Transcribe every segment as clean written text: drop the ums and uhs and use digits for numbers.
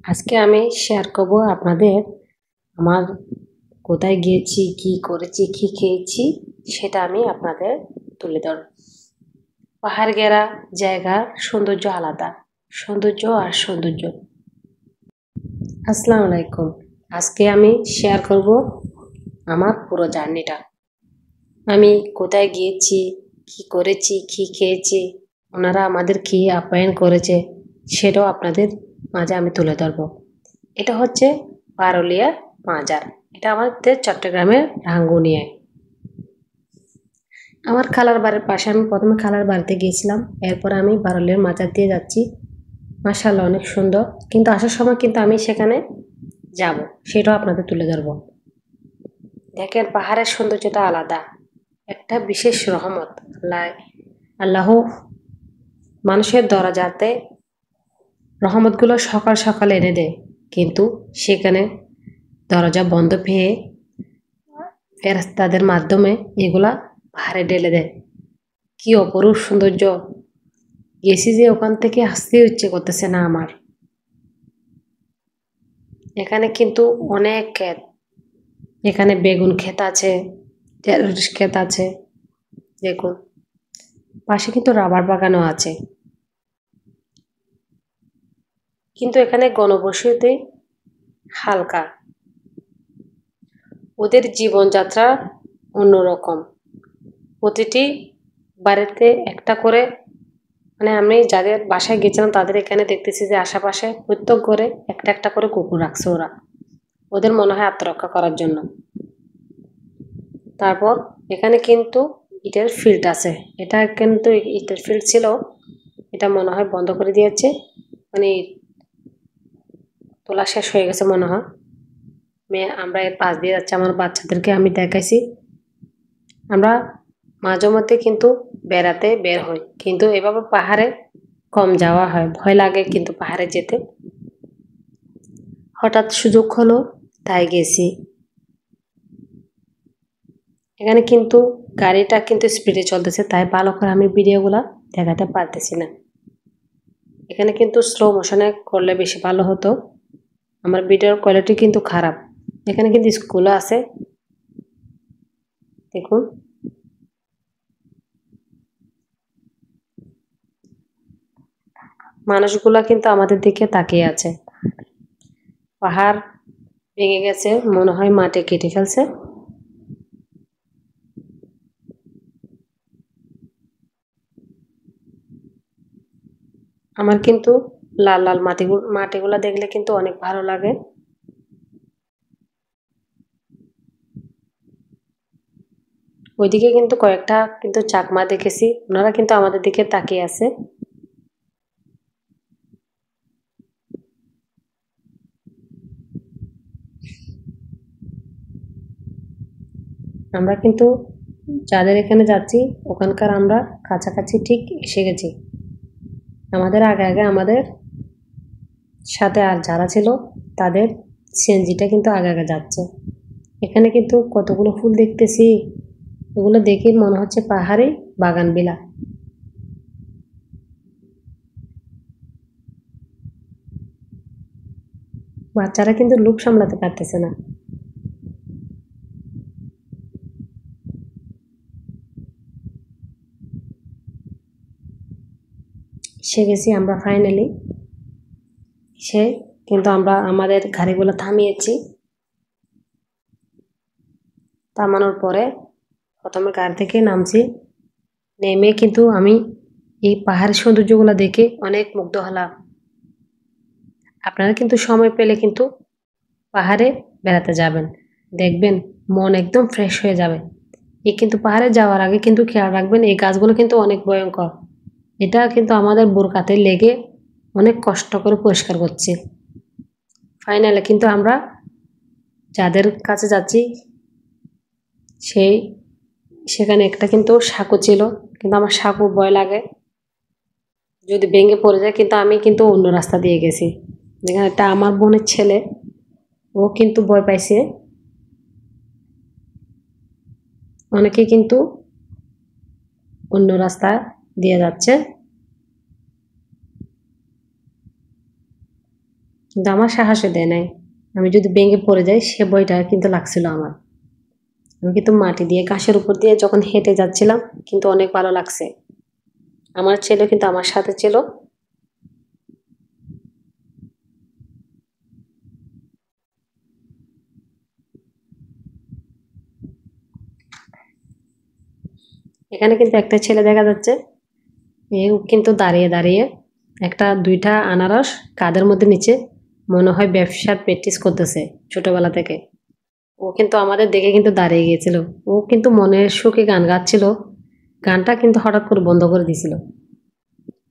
আজকে আমি শেয়ার করব আপনাদের আমার কোথায় গিয়েছি, কি করেছি, কি খেয়েছি সেটা আমি আপনাদের তুলে ধরব। পাহাড় ঘেরা জায়গার সৌন্দর্য আলাদা, সৌন্দর্য আর সৌন্দর্য। আসসালামু আলাইকুম। আজকে আমি শেয়ার করব আমার পুরো জার্নিটা। আমি কোথায় গিয়েছি, কি করেছি, কি খেয়েছি, ওনারা আমাদের কি আপ্যায়ন করেছে সেটাও আপনাদের মাঝে আমি তুলে ধরব। এটা হচ্ছে পারুলিয়া মাজার। এটা আমাদের চট্টগ্রামের রাঙ্গুনিয়ায়। আমার খালার বাড়ির পাশে আমি প্রথমে খালার বাড়িতে গিয়েছিলাম, এরপর আমি পারুলিয়ার মাজার দিয়ে যাচ্ছি। মাশাআল্লাহ অনেক সুন্দর, কিন্তু আসার সময় কিন্তু আমি সেখানে যাব, সেটাও আপনাদের তুলে ধরব। দেখেন পাহাড়ের সৌন্দর্যটা আলাদা, একটা বিশেষ রহমত। আল্লাহ মানুষের দরজাতে রহমতগুলো সকাল সকাল এনে দেয়, কিন্তু সেখানে দরজা বন্ধ পেয়ে ফেরেশতাদের মাধ্যমে এগুলা পাহাড়ে ঢেলে দেয়। কি অপরূপ সৌন্দর্য! গেছি যে ওখান থেকে আসতে ইচ্ছে করতেছে না আমার। এখানে কিন্তু অনেক ক্ষেত, এখানে বেগুন ক্ষেত আছে, ঢেঁড়স ক্ষেত আছে, দেখুন পাশে কিন্তু রাবার বাগানও আছে। কিন্তু এখানে গণবসতি হালকা, ওদের জীবনযাত্রা অন্যরকম। প্রতিটি বাড়িতে একটা করে, মানে আমি যাদের বাসায় গেছিলাম তাদের এখানে দেখতেছি যে আশেপাশে প্রত্যেক ঘরে একটা একটা করে কুকুর রাখছে ওরা, ওদের মনে হয় আত্মরক্ষা করার জন্য। তারপর এখানে কিন্তু ইটের ফিল্ড আছে, এটা কিন্তু ইটের ফিল্ড ছিল, এটা মনে হয় বন্ধ করে দিয়েছে, মানে তোলা শেষ হয়ে গেছে মনে হয়। আমরা এর পাশ দিয়ে যাচ্ছি, আমার বাচ্চাদেরকে আমি দেখাইছি। আমরা মাঝে মধ্যে কিন্তু বেড়াতে বের হই, কিন্তু এভাবে পাহাড়ে কম যাওয়া হয়, ভয় লাগে কিন্তু পাহাড়ে যেতে। হঠাৎ সুযোগ হলো তাই গেছি। এখানে কিন্তু গাড়িটা কিন্তু স্পিডে চলতেছে, তাই ভালো করে আমি ভিডিওগুলো দেখাতে পারতেছি না। এখানে কিন্তু স্লো মোশনে করলে বেশি ভালো হতো, আমার ভিডিওর কোয়ালিটি কিন্তু খারাপ। এখানে কিন্তু স্কুলও আছে, দেখুন মানুষগুলা কিন্তু আমাদের দিকে তাকিয়ে আছে। পাহাড় ভেঙে গেছে, মনে হয় মাটি কেটে ফেলছে। আমার কিন্তু লাল লাল মাটিগুলা দেখলে কিন্তু অনেক ভালো লাগে। ওইদিকে কিন্তু কয়েকটা কিন্তু চাকমা দেখেছি, ওনারা কিন্তু আমাদের দিকে তাকিয়ে আছে। আমরা কিন্তু যাদের এখানে যাচ্ছি ওখানকার আমরা কাছাকাছি ঠিক এসে গেছি। আমাদের আগে আগে আমাদের সাথে আর যারা ছিল তাদের সিএনজিটা কিন্তু আগে আগে যাচ্ছে। এখানে কিন্তু কতগুলো ফুল দেখতেছি, এগুলো দেখে মনে হচ্ছে পাহাড়ি বাগান বিলাস। বাচ্চারা কিন্তু লোভ সামলাতে পারতেছে না। সে গেছি আমরা ফাইনালি, সে কিন্তু আমরা আমাদের গাড়িগুলো থামিয়েছি। থামানোর পরে প্রথমে গাড়ি থেকে নামছি, নেমে কিন্তু আমি এই পাহাড়ের সৌন্দর্যগুলো দেখে অনেক মুগ্ধ হলাম। আপনারা কিন্তু সময় পেলে কিন্তু পাহাড়ে বেড়াতে যাবেন, দেখবেন মন একদম ফ্রেশ হয়ে যাবে। এই কিন্তু পাহাড়ে যাওয়ার আগে কিন্তু খেয়াল রাখবেন এই গাছগুলো কিন্তু অনেক ভয়ঙ্কর। এটা কিন্তু আমাদের বোরকাতে লেগে অনেক কষ্ট করে পরিষ্কার করছে। ফাইনালে কিন্তু আমরা যাদের কাছে যাচ্ছি সেই সেখানে একটা কিন্তু সাঁকো ছিল, কিন্তু আমার সাঁকো ভয় লাগে, যদি ভেঙে পড়ে যায়। কিন্তু আমি কিন্তু অন্য রাস্তা দিয়ে গেছি, যেখানে একটা আমার বোনের ছেলে, ও কিন্তু ভয় পাইছে। অনেকে কিন্তু অন্য রাস্তা দিয়ে যাচ্ছে। কিন্তু আমার সাহসে দেয় নাই। আমি যদি ভেঙে পড়ে যাই সে ভয়টা কিন্তু লাগছিল আমার। আমি কিন্তু মাটি দিয়ে ঘাসের উপর দিয়ে যখন হেঁটে যাচ্ছিলাম কিন্তু অনেক ভালো লাগছে। আমার ছেলে কিন্তু আমার সাথে ছিল। এখানে কিন্তু একটা ছেলে দেখা যাচ্ছে, এও কিন্তু দাঁড়িয়ে দাঁড়িয়ে একটা দুইটা আনারস কাদের মধ্যে নিচে মনে হয় ব্যবসার প্র্যাকটিস করতেছে ছোটবেলা থেকে। ও কিন্তু আমাদের দেখে কিন্তু দাঁড়িয়ে গিয়েছিল। ও কিন্তু মনের সুখে গান গাচ্ছিল। গানটা কিন্তু হঠাৎ করে বন্ধ করে দিয়েছিল।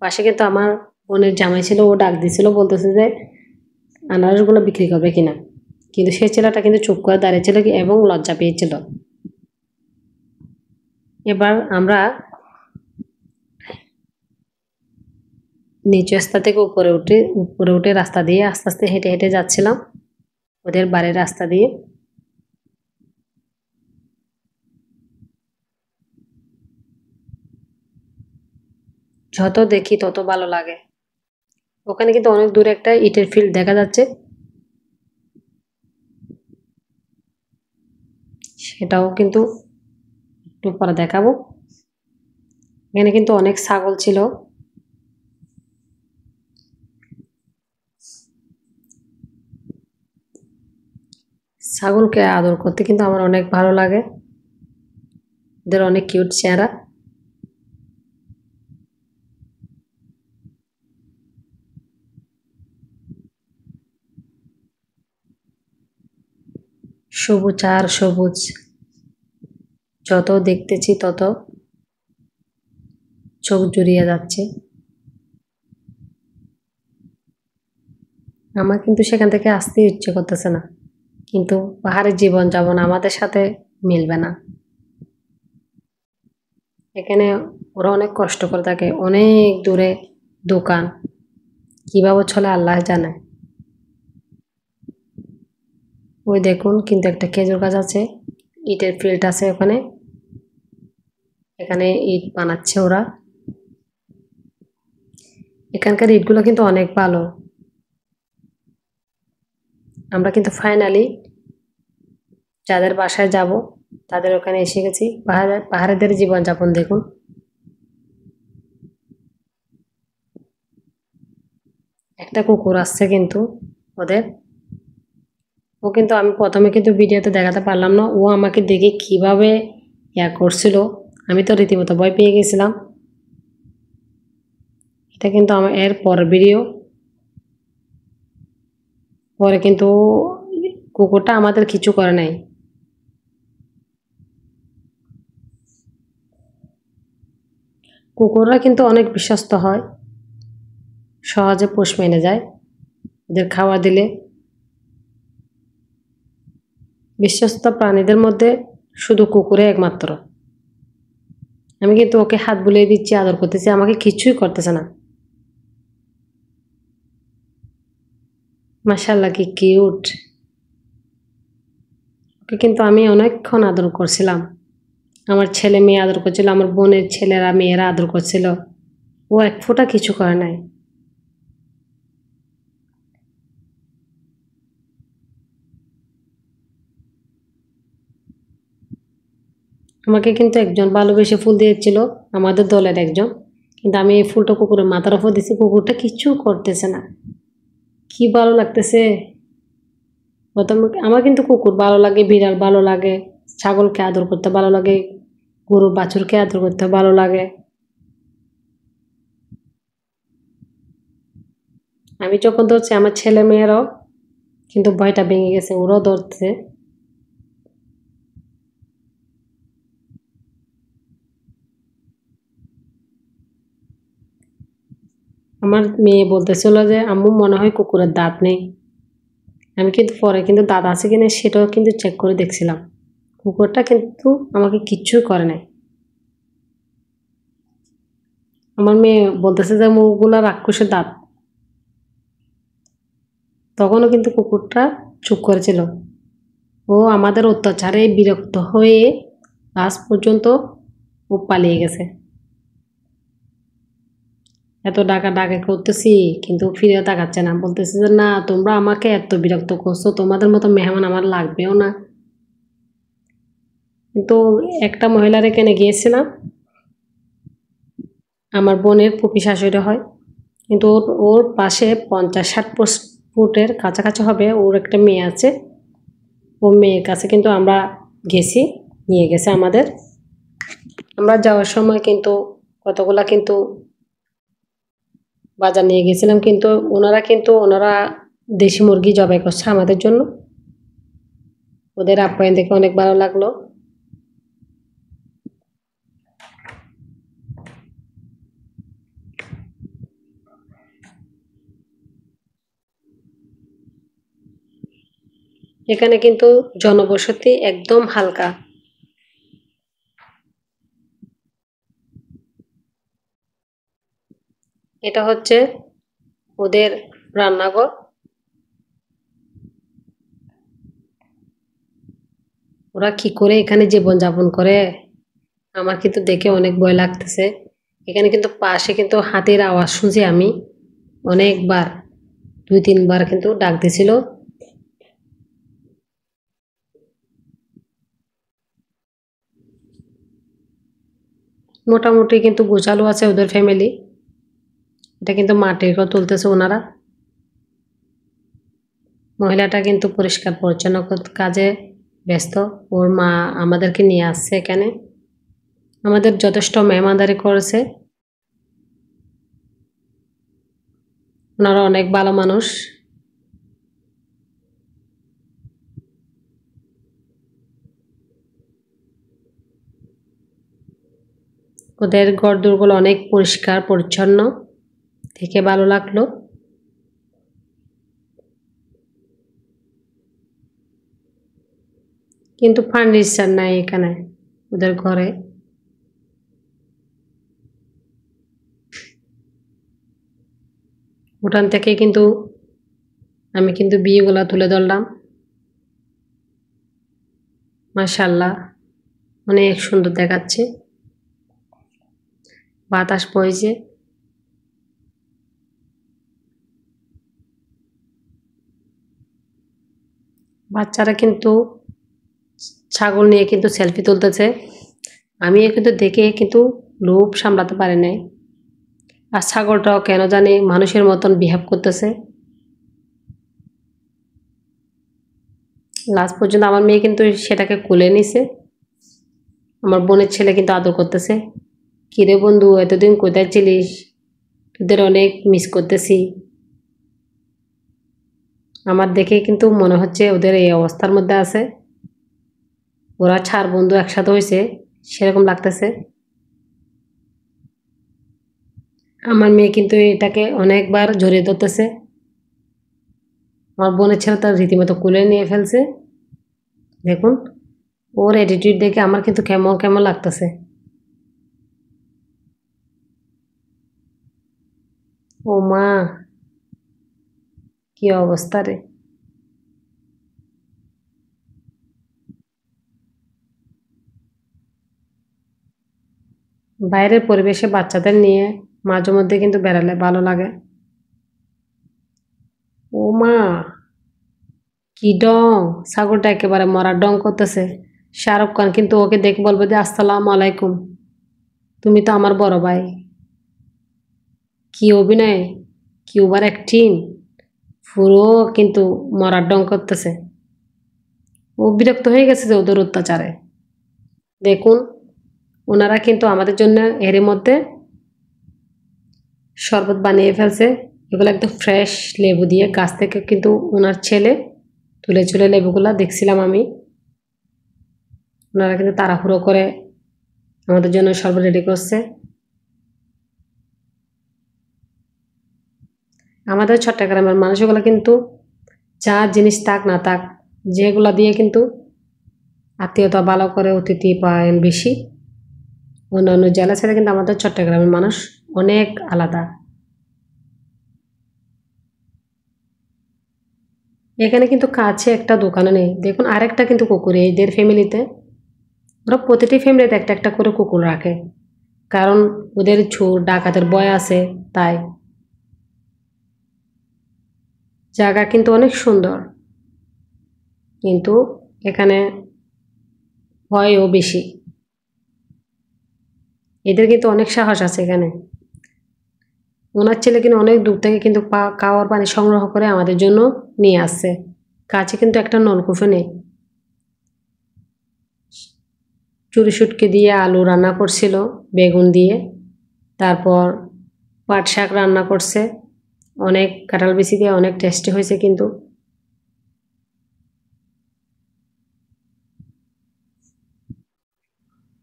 পাশে কিন্তু আমার বোনের জামাই ছিল, ও ডাক দিছিল বলতেছে যে আনারসগুলো বিক্রি করবে কিনা। কিন্তু সেই ছেলেটা কিন্তু চুপ করে দাঁড়িয়েছিল এবং লজ্জা পেয়েছিল। এবার আমরা নিচু রাস্তা থেকে উপরে উঠে রাস্তা দিয়ে আস্তে আস্তে হেঁটে হেঁটে যাচ্ছিলাম ওদের বাড়ির রাস্তা দিয়ে। যত দেখি তত ভালো লাগে। ওখানে কিন্তু অনেক দূরে একটা ইটের ফিল্ড দেখা যাচ্ছে, সেটাও কিন্তু একটু পরে দেখাবো। এখানে কিন্তু অনেক ছাগল ছিল। ছাগলকে আদর করতে কিন্তু আমার অনেক ভালো লাগে। ওদের অনেক কিউট চেহারা। সবুজ আর সবুজ, যত দেখতেছি তত চোখ জুড়িয়ে যাচ্ছে। আমার কিন্তু সেখান থেকে আসতে ইচ্ছে করতেছে না, কিন্তু পাহাড়ের জীবন যেমন আমাদের সাথে মিলবে না। এখানে ওরা অনেক কষ্ট করে থাকে, অনেক দূরে দোকান, কিভাবে চলে আল্লাহ জানে। ওই দেখুন কিন্তু একটা খেজুর গাছ আছে, ইটের ফিল্ড আছে ওখানে। এখানে ইট বানাচ্ছে ওরা। এখানকার ইটগুলো কিন্তু অনেক ভালো। আমরা কিন্তু ফাইনালি যাদের বাসায় যাব তাদের ওখানে এসে গেছি। পাহাড়েদের জীবনযাপন দেখুন। একটা কুকুর আসছে কিন্তু ওদের। ও কিন্তু আমি প্রথমে কিন্তু ভিডিওতে দেখাতে পারলাম না, ও আমাকে দেখে কিভাবে করছিল, আমি তো রীতিমতো ভয় পেয়ে গেছিলাম। এটা কিন্তু আমার এর পরের ভিডিও। পরে কিন্তু কুকুরটা আমাদের কিছু করে নাই। কুকুররা কিন্তু অনেক বিশ্বস্ত হয়, সহজে পোষ মেনে যায়। ওদের খাওয়া দিলে বিশ্বস্ত প্রাণীদের মধ্যে শুধু কুকুরে একমাত্র। আমি কিন্তু ওকে হাত বুলিয়ে দিচ্ছি, আদর করতেছি, আমাকে কিছুই করতেছে না। মাশাআল্লাহ কি কিউট। ওকে কিন্তু আমি অনেকক্ষণ আদর করছিলাম। আমার ছেলে মেয়ে আদর করছিল, আমার বোনের ছেলেরা মেয়েরা আদর করছিল। ও এক ফোঁটা কিছু করে নাই। আমাকে কিন্তু একজন ভালোবেসে ফুল দিয়েছিল, আমাদের দলের একজন। কিন্তু আমি এই ফুলটা কুকুরের মাথার উপর দিছি, কুকুরটা কিছু করতেছে না। কি ভালো লাগতেছে। প্রথমে আমার কিন্তু কুকুর ভালো লাগে, বিড়াল ভালো লাগে, ছাগলকে আদর করতে ভালো লাগে, গরু বাছুরকে আদর করতে ভালো লাগে। আমি যখন ধরছি আমার ছেলে মেয়েরাও কিন্তু ভয়টা ভেঙে গেছে, ওরাও ধরছে। আমার মেয়ে বলতেছিল যে আম্মু মনে হয় কুকুরের দাঁত নেই। আমি কিন্তু পরে কিন্তু দাঁত আছে কিনা সেটাও কিন্তু চেক করে দেখছিলাম। কুকুরটা কিন্তু আমাকে কিচ্ছুই করে নাই। আমার মেয়ে বলতেছে যে মুখগুলা রাক্ষসের দাঁত। তখনও কিন্তু কুকুরটা চুপ করেছিল। ও আমাদের অত্যাচারে বিরক্ত হয়ে লাস্ট পর্যন্ত ও পালিয়ে গেছে। এত ডাকা করতেছি কিন্তু ফিরে তাকাচ্ছে না, বলতেছে যে না তোমরা আমাকে এত বিরক্ত করছো, তোমাদের মতো মেহমান আমার লাগবেও না। কিন্তু একটা মহিলার এখানে গিয়েছিলাম, আমার বোনের ফুপি শাশুড়ি হয়, কিন্তু ওর পাশে 50-60 ফুটের কাছাকাছি হবে ওর একটা মেয়ে আছে। ও মেয়ের কাছে কিন্তু আমরা গেছি, নিয়ে গেছে আমাদের। আমরা যাওয়ার সময় কিন্তু কতগুলা কিন্তু বাজার নিয়ে গেছিলাম, কিন্তু ওনারা দেশি মুরগি জবাই করছে আমাদের জন্য। ওদের আপ্যায়ন দেখে অনেক ভালো লাগলো। এখানে কিন্তু জনবসতি একদম হালকা। এটা হচ্ছে ওদের রান্নাঘর। ওরা কি করে এখানে জীবনযাপন করে আমার কিন্তু দেখে অনেক ভয় লাগতেছে। এখানে কিন্তু পাশে কিন্তু হাতির আওয়াজ শুনছি আমি অনেকবার, 2-3 বার কিন্তু ডাক দিছিল। মোটামুটি কিন্তু গোছালো আছে ওদের ফ্যামিলি। এটা কিন্তু মাটির ঘর তুলতেছে ওনারা। মহিলাটা কিন্তু পরিষ্কার পরিচ্ছন্ন কাজে ব্যস্ত। ওর মা আমাদেরকে নিয়ে আসছে এখানে, আমাদের যথেষ্ট মেহমানদারি করেছে। ওনারা অনেক ভালো মানুষ। ওদের ঘরদোরগুলো অনেক পরিষ্কার পরিচ্ছন্ন, দেখে ভালো লাগলো। কিন্তু ফার্নিচার নাই এখানে ওদের ঘরে। উঠান থেকে কিন্তু আমি কিন্তু বিয়েগুলা তুলে ধরলাম। মাশাআল্লাহ, অনেক সুন্দর দেখাচ্ছে। বাতাস বইছে। বাচ্চারা কিন্তু ছাগল নিয়ে কিন্তু সেলফি তুলতেছে। আমিও কিন্তু দেখে কিন্তু লোভ সামলাতে পারি নাই। আর ছাগলটাও কেন জানি মানুষের মতন বিহেভ করতেছে। লাস্ট পর্যন্ত আমার মেয়ে কিন্তু সেটাকে কোলে নিছে। আমার বোনের ছেলে কিন্তু আদর করতেছে। কিরে বন্ধু, এতদিন কোথায় ছিলিস? তোদের অনেক মিস করতেছি। আমার দেখে কিন্তু মনে হচ্ছে ওদের এই অবস্থার মধ্যে আছে। ওরা 4 বন্ধু একসাথে হয়েছে সেরকম লাগতেছে। আমার মেয়ে কিন্তু এটাকে অনেকবার জড়িয়ে ধরতেছে। আমার বোনের ছেলে তার রীতিমতো কোলে নিয়ে ফেলছে। দেখুন ওর অ্যাটিটিউড দেখে আমার কিন্তু কেমন কেমন লাগতেছে। ও মা, কি অবস্থা রে! বাইরের পরিবেশে বাচ্চাদের নিয়ে মাঝে মধ্যে কিন্তু বেড়ালে ভালো লাগে। ও মা, কি ডং! ছাগলটা একেবারে মরার ডং করতেছে। শাহরুখ খান কিন্তু ওকে দেখে বলবে যে আসসালামু আলাইকুম, তুমি তো আমার বড় ভাই। কি অভিনয়, কি ওভার অ্যাক্টিং! পুরো কিন্তু মরার ডং করতেছে। ও বিরক্ত হয়ে গেছে যে ওদের অত্যাচারে। দেখুন ওনারা কিন্তু আমাদের জন্য এরই মধ্যে শরবত বানিয়ে ফেলছে। এগুলো একদম ফ্রেশ লেবু দিয়ে গাছ থেকে কিন্তু ওনার ছেলে তুলে লেবুগুলা দেখছিলাম আমি। ওনারা কিন্তু তাড়াহুড়ো করে আমাদের জন্য শরবত রেডি করছে। আমাদের চট্টগ্রামের মানুষগুলো কিন্তু যা জিনিস থাক না থাক, যেগুলা দিয়ে কিন্তু আত্মীয়তা ভালো করে, অতিথি পায়ন বেশি। অন্যান্য জেলা ছেড়ে কিন্তু আমাদের চট্টগ্রামের মানুষ অনেক আলাদা। এখানে কিন্তু কাছে একটা দোকানে নেই। দেখুন আরেকটা কিন্তু কুকুর এদের ফ্যামিলিতে, ওরা প্রতিটি ফ্যামিলিতে একটা একটা করে কুকুর রাখে। কারণ ওদের চোর ডাকাতের ভয় আছে তাই। জায়গা কিন্তু অনেক সুন্দর, কিন্তু এখানে ভয়ও বেশি। এদের কিন্তু অনেক সাহস আছে এখানে। ওনার ছেলে কিন্তু অনেক দূর থেকে কিন্তু খাওয়ার পানি সংগ্রহ করে আমাদের জন্য নিয়ে আসছে। কাছে কিন্তু একটা নলকূপও নেই। চুরি শুটকি দিয়ে আলু রান্না করছিল বেগুন দিয়ে, তারপর পাট শাক রান্না করছে অনেক, কাঁঠাল বিচি দিয়ে অনেক টেস্টি হয়েছে। কিন্তু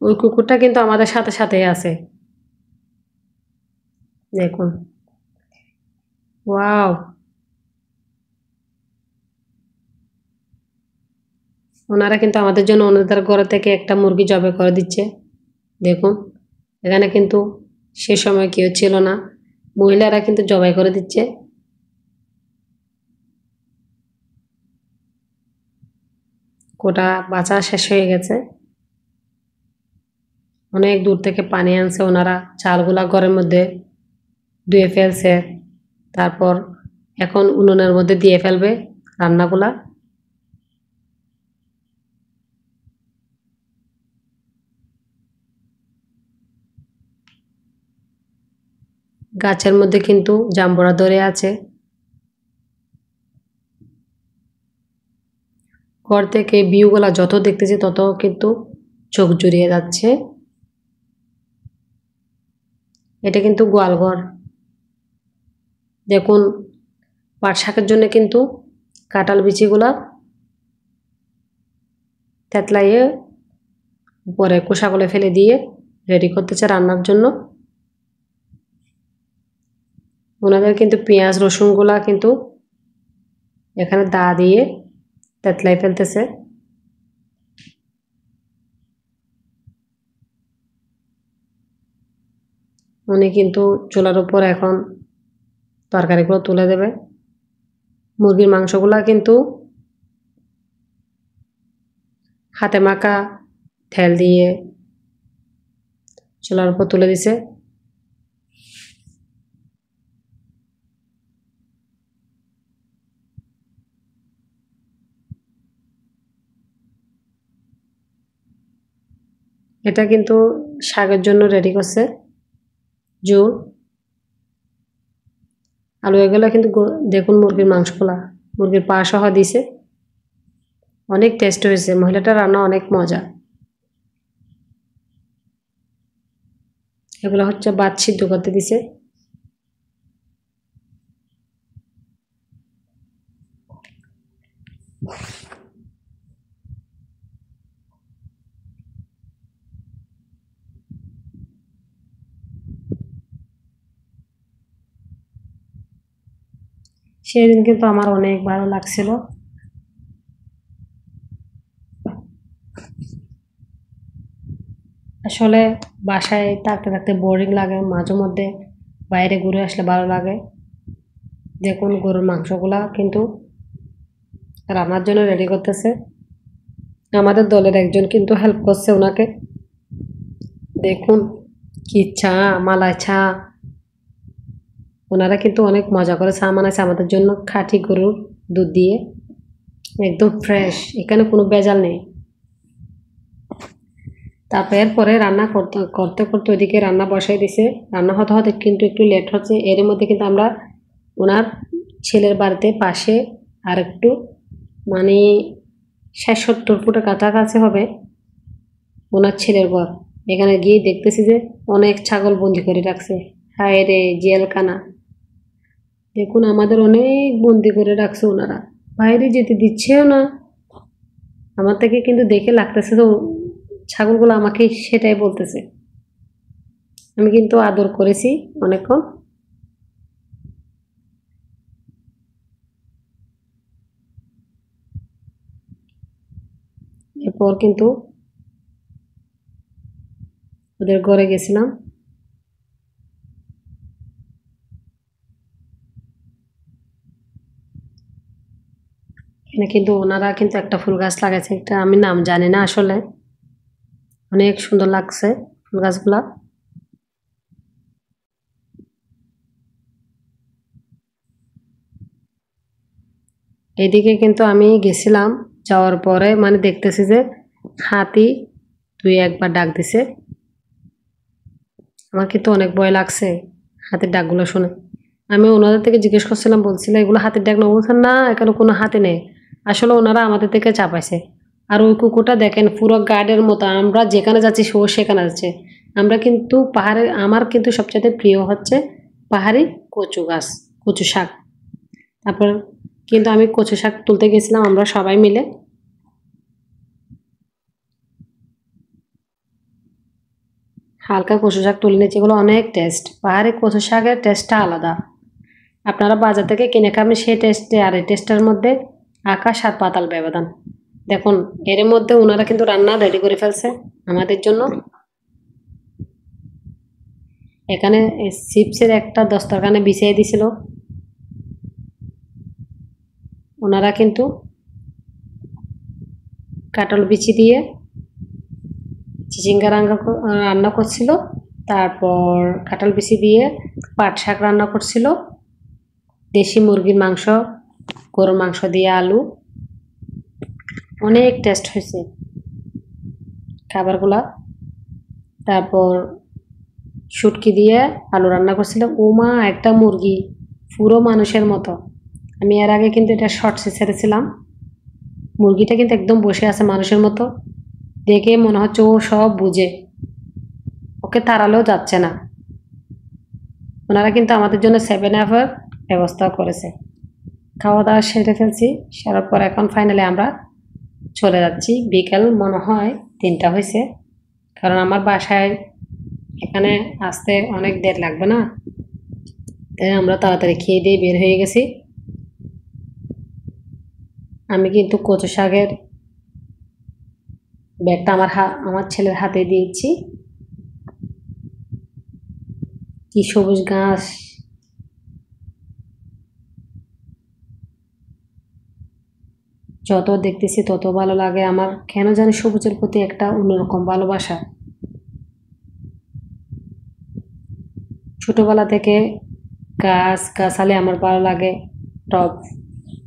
ওই কুকুরটা কিন্তু আমাদের সাথে সাথেই আছে, দেখুন। ওয়াও, ওনারা কিন্তু আমাদের জন্য ওনাদের ঘর থেকে একটা মুরগি জবাই করে দিচ্ছে, দেখুন। এখানে কিন্তু সে সময় কেউ ছিল না, মহিলারা কিন্তু জবাই করে দিচ্ছে। কোটা বাচ্চা শেষ হয়ে গেছে। অনেক দূর থেকে পানি আনছে ওনারা, চালগুলা ঘরের মধ্যে ধুয়ে ফেলছে, তারপর এখন উনুনের মধ্যে দিয়ে ফেলবে রান্নাগুলা। গাছের মধ্যে কিন্তু জাম্বুরা ধরে আছে। ঘর থেকে ভিউগুলা যত দেখতেছি তত কিন্তু চোখ জুড়িয়ে যাচ্ছে। এটা কিন্তু গোয়ালঘর, দেখুন। পাট শাকের জন্য কিন্তু কাঁঠাল বিচিগুলা থেতলাইয়ে উপরে খোসাগুলো ফেলে দিয়ে রেডি করতেছে রান্নার জন্য। ওনাদের কিন্তু পেঁয়াজ রসুনগুলা কিন্তু এখানে দা দিয়ে তেতলাই ফেলতেছে। উনি কিন্তু চুলার উপর এখন তরকারিগুলো তুলে দেবে। মুরগির মাংসগুলা কিন্তু হাতে মাখা তেল দিয়ে চুলার উপর তুলে দিছে। এটা কিন্তু শাকের জন্য রেডি করছে ঝোল। আলু এগুলা কিন্তু দেখুন, মুরগির মাংসগুলা মুরগির পা সহ দিছে। অনেক টেস্ট হয়েছে, মহিলাটার রান্না অনেক মজা। এগুলো হচ্ছে ভাত সিদ্ধ করতে দিছে। সেদিন কিন্তু আমার অনেক ভালো লাগছিল। আসলে বাসায় থাকতে থাকতে বোরিং লাগে, মাঝে মধ্যে বাইরে ঘুরে আসলে ভালো লাগে। দেখুন গরুর মাংসগুলা কিন্তু রান্নার জন্য রেডি করতেছে। আমাদের দলের একজন কিন্তু হেল্প করছে ওনাকে। দেখুন কি চা, মালাই চা। ওনারা কিন্তু অনেক মজা করে চা বানাইছে আমাদের জন্য, খাঁটি গরুর দুধ দিয়ে, একদম ফ্রেশ, এখানে কোনো ভেজাল নেই। তারপর এরপরে রান্না করতে করতে করতে ওইদিকে রান্না বসাই দিছে। রান্না হতে হতে কিন্তু একটু লেট হচ্ছে। এর মধ্যে কিন্তু আমরা ওনার ছেলের বাড়িতে পাশে আর একটু মানে ৬০-৭০ ফুটের কাছাকাছি হবে ওনার ছেলের ঘর। এখানে গিয়ে দেখতেছি যে অনেক ছাগল বন্দি করে রাখছে। হায় রে জেলখানা! দেখুন আমাদের অনেক বন্দি করে রাখছে ওনারা, বাইরে যেতে দিচ্ছেও না। আমার থেকে কিন্তু দেখে লাগতেছে তো ছাগলগুলো আমাকে সেটাই বলতেছে। আমি কিন্তু আদর করেছি অনেকক্ষণ। এরপর কিন্তু ওদের ঘরে গেছিলাম। এখানে কিন্তু ওনারা কিন্তু একটা ফুল গাছ লাগাইছে, একটা আমি নাম জানি না আসলে। অনেক সুন্দর লাগছে ফুল গাছগুলা। এদিকে কিন্তু আমি গেছিলাম, যাওয়ার পরে মানে দেখতেছি যে হাতি দুই একবার ডাক দিছে। আমার কিন্তু অনেক ভয় লাগছে হাতির ডাকগুলো শুনে। আমি ওনাদের থেকে জিজ্ঞেস করছিলাম, বলছিলাম এগুলো হাতির ডাক না? বলছেন না, এখানে কোনো হাতি নেই। আসলে ওনারা আমাদের থেকে চাপাইছে। আর ওই কুকুরটা দেখেন পুরো গার্ডের মতো, আমরা যেখানে যাচ্ছি ও সেখানে যাচ্ছে। আমরা কিন্তু পাহাড়ে, আমার কিন্তু সবচেয়ে প্রিয় হচ্ছে পাহাড়ি কচু গাছ, কচু শাক। তারপর কিন্তু আমি কচু শাক তুলতে গেছিলাম আমরা সবাই মিলে। হালকা কচু শাক তুলে নিয়েছি, এগুলো অনেক টেস্ট। পাহাড়ি কচু শাকের টেস্টটা আলাদা। আপনারা বাজার থেকে কিনে খাবেন সেই টেস্টে আর এই টেস্টের মধ্যে আকাশ আর পাতাল ব্যবধান। দেখুন এর মধ্যে ওনারা কিন্তু রান্না রেডি করে ফেলছে আমাদের জন্য। এখানে চিপসের একটা দস্তরখানে বিছিয়ে দিছিল ওনারা, কিন্তু কাঁঠাল বিচি দিয়ে চিচিঙ্গা রান্না করছিল। তারপর কাঁঠাল বিচি দিয়ে পাট শাক রান্না করছিল, দেশি মুরগির মাংস, গরুর মাংস দিয়ে আলু। অনেক টেস্ট হয়েছে খাবারগুলা। তারপর শুটকি দিয়ে আলু রান্না করছিলাম। ওমা, একটা মুরগি পুরো মানুষের মতো। আমি এর আগে কিন্তু এটা শর্টসে ছেড়েছিলাম। মুরগিটা কিন্তু একদম বসে আছে মানুষের মতো, দেখে মনে হচ্ছে ও সব বুঝে, ওকে তাড়ালেও যাচ্ছে না। ওনারা কিন্তু আমাদের জন্য 7 আপের ব্যবস্থা করেছে। খাওয়া দাওয়া সেরে ফেলছি, সারার পর এখন ফাইনালি আমরা চলে যাচ্ছি। বিকেল মনে হয় 3টা হয়েছে, কারণ আমার বাসায় এখানে আসতে অনেক দের লাগবে না, তাই আমরা তাড়াতাড়ি খেয়ে দিয়ে বের হয়ে গেছি। আমি কিন্তু কচু শাকের ব্যাগটা আমার ছেলের হাতে দিয়েছি। কি সবুজ ঘাস, যত দেখতেছি তত ভালো লাগে। আমার কেন জানি সবুজের প্রতি একটা অন্যরকম ভালোবাসা। ছোটবেলা থেকে গাছ গাছালি আমার ভালো লাগে। টব,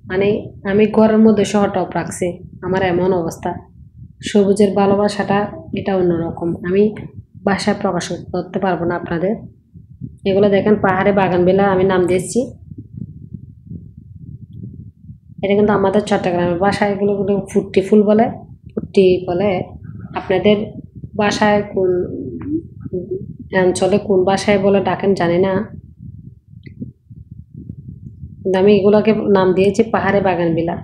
মানে আমি ঘরের মধ্যে সহ টব রাখছি, আমার এমন অবস্থা। সবুজের ভালোবাসাটা এটা অন্যরকম, আমি ভাষায় প্রকাশ করতে পারবো না আপনাদের। এগুলো দেখেন পাহাড়ে বাগানবেলা আমি নাম দিয়েছি। এটা কিন্তু আমাদের চট্টগ্রামের বাসায় এগুলো ফুট্টি ফুল বলে, ফুট্টি বলে। আপনাদের বাসায় কোন অঞ্চলে কোন বাসায় বলে ডাকেন জানি না, কিন্তু আমি এগুলোকে নাম দিয়েছি পাহাড়ে বাগানবিলা।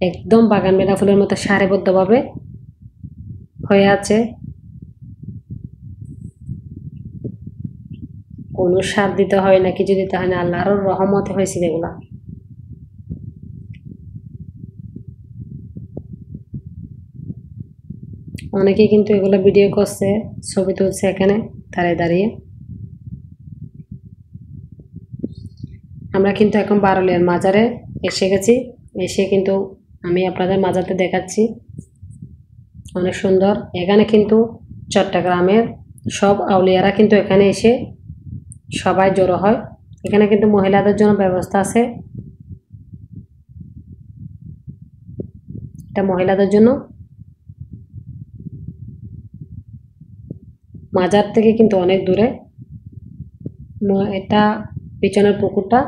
একদম বাগানবিলা ফুলের মতো সারিবদ্ধভাবে হয়ে আছে। কোনো সার দিতে হয় না, কিছু দিতে হয় না, আল্লাহর রহমতে হয়েছে এগুলা। অনেকে কিন্তু এগুলো ভিডিও করছে, ছবি তুলছে এখানে দাঁড়িয়ে দাঁড়িয়ে। আমরা কিন্তু এখন বারলিয়ার মাজারে এসে গেছি। এসে কিন্তু আমি আপনাদের মাজারতে দেখাচ্ছি, অনেক সুন্দর। এখানে কিন্তু চট্টগ্রামের সব আউলিয়ারা কিন্তু এখানে এসে সবাই জড়ো হয়। এখানে কিন্তু মহিলাদের জন্য ব্যবস্থা আছে, এটা মহিলাদের জন্য। মাজার থেকে কিন্তু অনেক দূরে। এটা পিছনের পুকুরটা